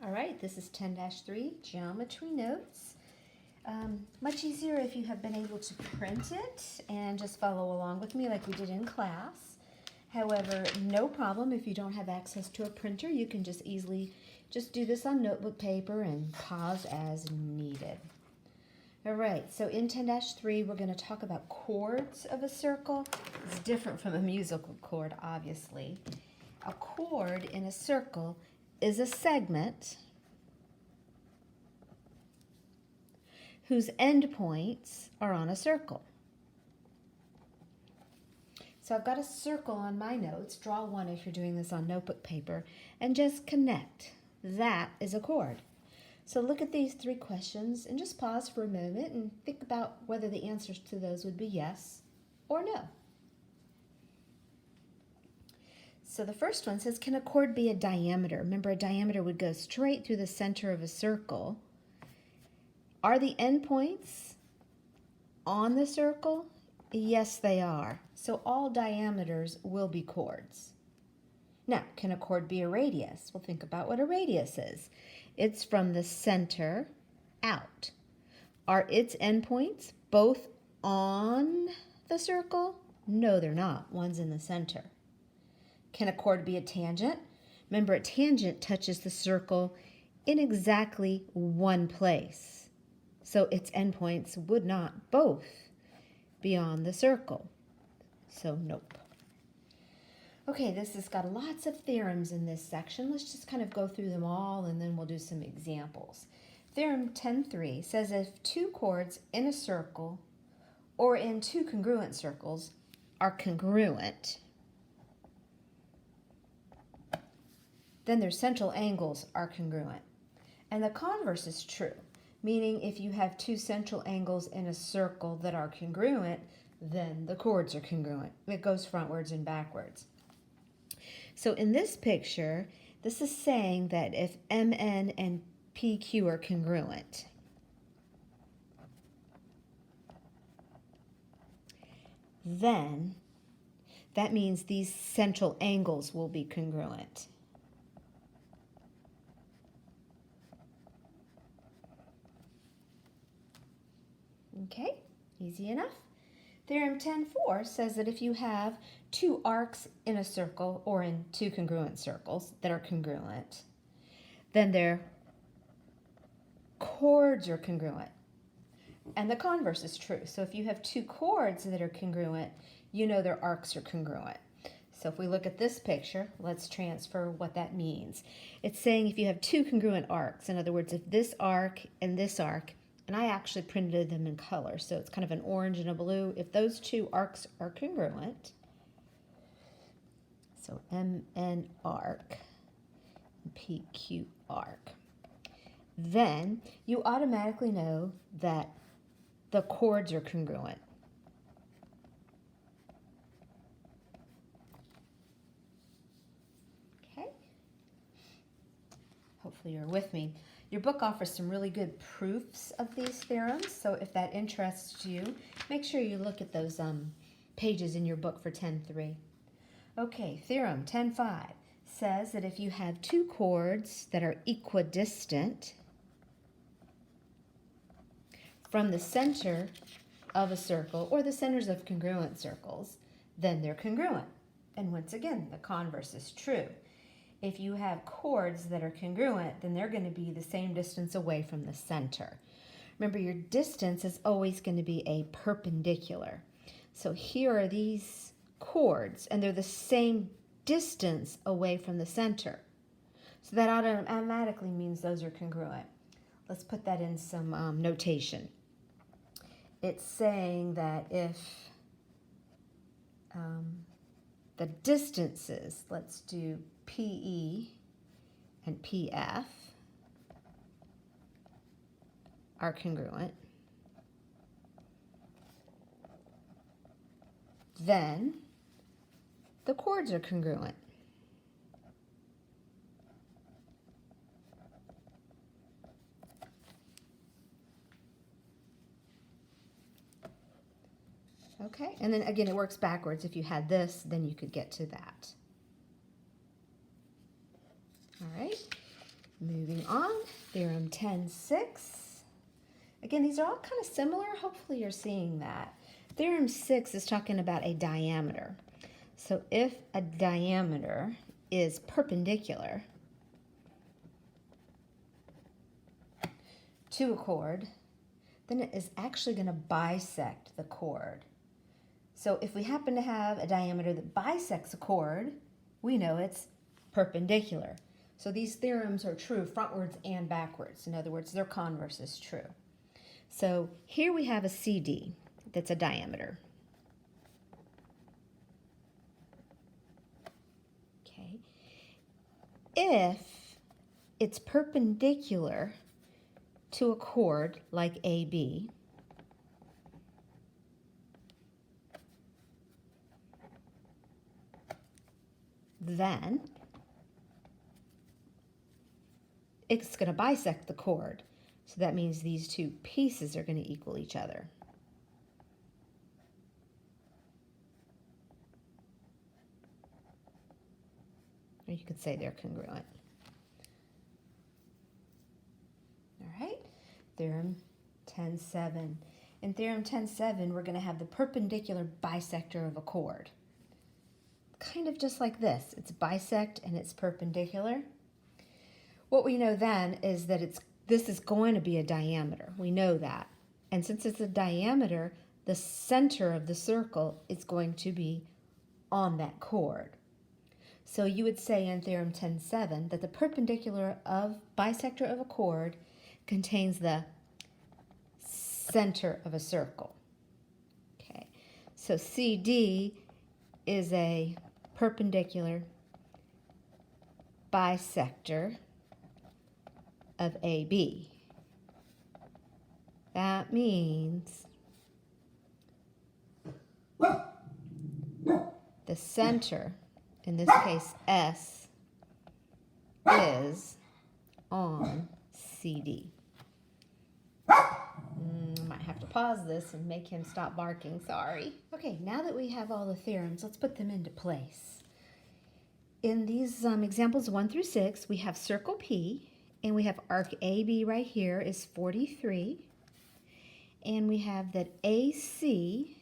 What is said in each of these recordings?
All right, this is 10-3, Geometry Notes. Much easier if you have been able to print it and just follow along with me like we did in class. However, no problem if you don't have access to a printer. You can just easily just do this on notebook paper and pause as needed. All right, so in 10-3, we're going to talk about chords of a circle. It's different from a musical chord, obviously. A chord in a circle is a segment whose endpoints are on a circle. So I've got a circle on my notes. Draw one if you're doing this on notebook paper, and just connect. That is a chord. So look at these three questions and just pause for a moment and think about whether the answers to those would be yes or no. So the first one says, can a chord be a diameter? Remember, a diameter would go straight through the center of a circle. Are the endpoints on the circle? Yes, they are. So all diameters will be chords. Now, can a chord be a radius? Well, think about what a radius is. It's from the center out. Are its endpoints both on the circle? No, they're not. One's in the center. Can a chord be a tangent? Remember, a tangent touches the circle in exactly one place. So its endpoints would not both be on the circle. So nope. Okay, this has got lots of theorems in this section. Let's just kind of go through them all and then we'll do some examples. Theorem 10.3 says if two chords in a circle or in two congruent circles are congruent, then their central angles are congruent. And the converse is true, meaning if you have two central angles in a circle that are congruent, then the chords are congruent. It goes frontwards and backwards. So in this picture, this is saying that if MN and PQ are congruent, then that means these central angles will be congruent. Okay, easy enough. Theorem 10.4 says that if you have two arcs in a circle or in two congruent circles that are congruent, then their chords are congruent. And the converse is true. So if you have two chords that are congruent, you know their arcs are congruent. So if we look at this picture, let's transfer what that means. It's saying if you have two congruent arcs, in other words, if this arc and this arc, and I actually printed them in color, so it's kind of an orange and a blue. If those two arcs are congruent, so MN arc and PQ arc, then you automatically know that the chords are congruent. Okay? Hopefully you're with me. Your book offers some really good proofs of these theorems, so if that interests you, make sure you look at those pages in your book for 10.3. Okay, theorem 10.5 says that if you have two chords that are equidistant from the center of a circle or the centers of congruent circles, then they're congruent. And once again, the converse is true. If you have chords that are congruent, then they're going to be the same distance away from the center. Remember, your distance is always going to be a perpendicular. So here are these chords, and they're the same distance away from the center. So that automatically means those are congruent. Let's put that in some notation. It's saying that if the distances, let's do PE and PF, are congruent, then the chords are congruent. Okay, and then again, it works backwards. If you had this, then you could get to that. All right, moving Moving on, theorem 10.6. Again, these are all kind of similar. Hopefully you're seeing that. Theorem 6 is talking about a diameter. So if a diameter is perpendicular to a chord, then it is actually going to bisect the chord. So if we happen to have a diameter that bisects a chord, we know it's perpendicular. So these theorems are true frontwards and backwards. In other words, their converse is true. So here we have a CD that's a diameter. Okay. If it's perpendicular to a chord like AB, then it's going to bisect the chord. So that means these two pieces are going to equal each other. Or you could say they're congruent. All right, theorem 10.7. In theorem 10.7, we're going to have the perpendicular bisector of a chord. Kind of just like this. It's bisect and it's perpendicular. What we know then is that this is going to be a diameter. We know that. And since it's a diameter, the center of the circle is going to be on that chord. So you would say in theorem 10.7 that the perpendicular of bisector of a chord contains the center of a circle. Okay, so CD is a perpendicular bisector of AB. That means the center, in this case S, is on CD. Might have to pause this and make him stop barking, sorry. Okay, now that we have all the theorems, let's put them into place. In these examples 1 through 6, we have circle P, and we have arc AB right here is 43, and we have that AC,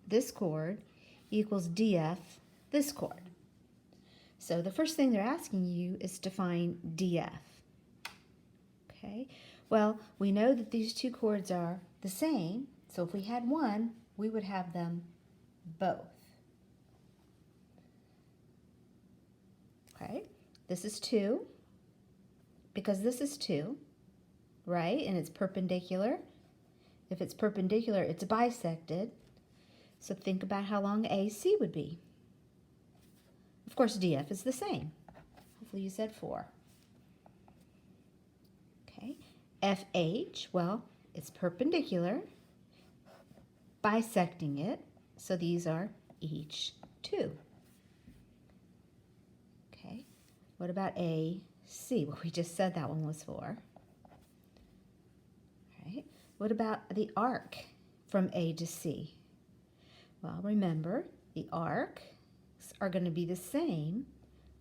this chord, equals DF, this chord. So the first thing they're asking you is to find DF. Okay, well, we know that these two chords are the same, so if we had one, we would have them both. Okay, this is 2, because this is 2, right? And it's perpendicular. If it's perpendicular, it's bisected. So think about how long AC would be. Of course, DF is the same. Hopefully you said 4. Okay, FH, well, it's perpendicular, bisecting it, so these are each 2. Okay, what about AC? Well, we just said that one was 4. Right. What about the arc from A to C? Well, remember, the arcs are going to be the same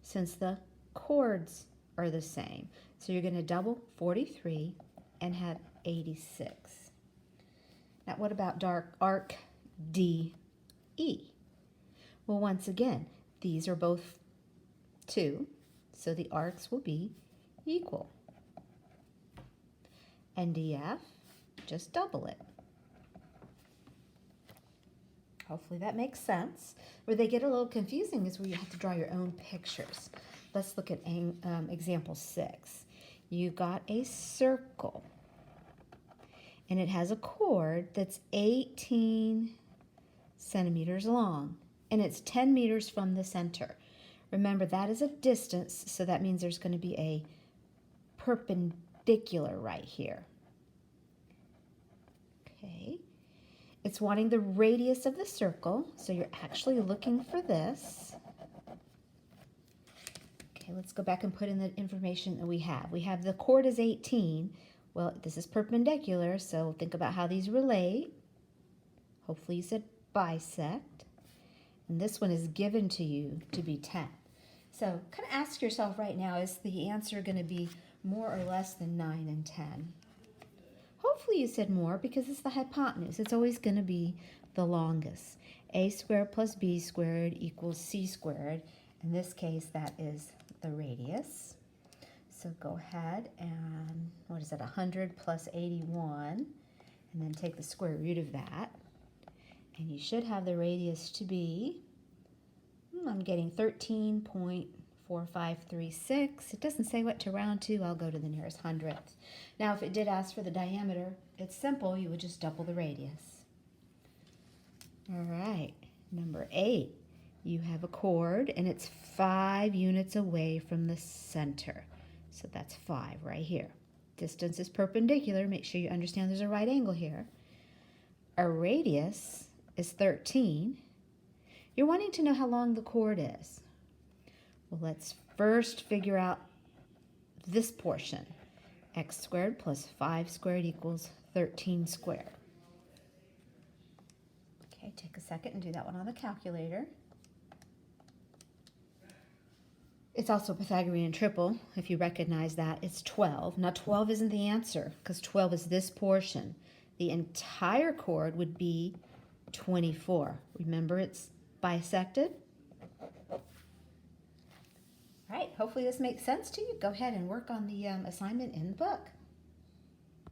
since the chords are the same. So you're going to double 43 and have 86. Now, what about arc DE? Well, once again, these are both 2, so the arcs will be equal. And DF, just double it. Hopefully that makes sense. Where they get a little confusing is where you have to draw your own pictures. Let's look at example 6. You've got a circle, and it has a chord that's 18 centimeters long, and it's 10 meters from the center. Remember, that is a distance, so that means there's going to be a perpendicular right here. Okay. It's wanting the radius of the circle, so you're actually looking for this. Okay, let's go back and put in the information that we have. We have the chord is 18. Well, this is perpendicular, so think about how these relate. Hopefully you said bisect. And this one is given to you to be 10. So kind of ask yourself right now, is the answer going to be more or less than 9 and 10? Hopefully you said more because it's the hypotenuse. It's always going to be the longest. A squared plus b squared equals c squared. In this case, that is the radius. So go ahead and, what is it, 100 plus 81, and then take the square root of that. And you should have the radius to be, I'm getting 13.4536. It doesn't say what to round to. I'll go to the nearest hundredth. Now, if it did ask for the diameter, it's simple. You would just double the radius. All right, number 8. You have a chord, and it's 5 units away from the center. So that's 5 right here. Distance is perpendicular. Make sure you understand there's a right angle here. Our radius is 13. You're wanting to know how long the chord is. Well, let's first figure out this portion. X squared plus 5 squared equals 13 squared. Okay, take a second and do that one on the calculator. It's also Pythagorean triple, if you recognize that. It's 12. Now, 12 isn't the answer because 12 is this portion. The entire chord would be 24. Remember, it's bisected. All right, hopefully this makes sense to you. Go ahead and work on the assignment in the book.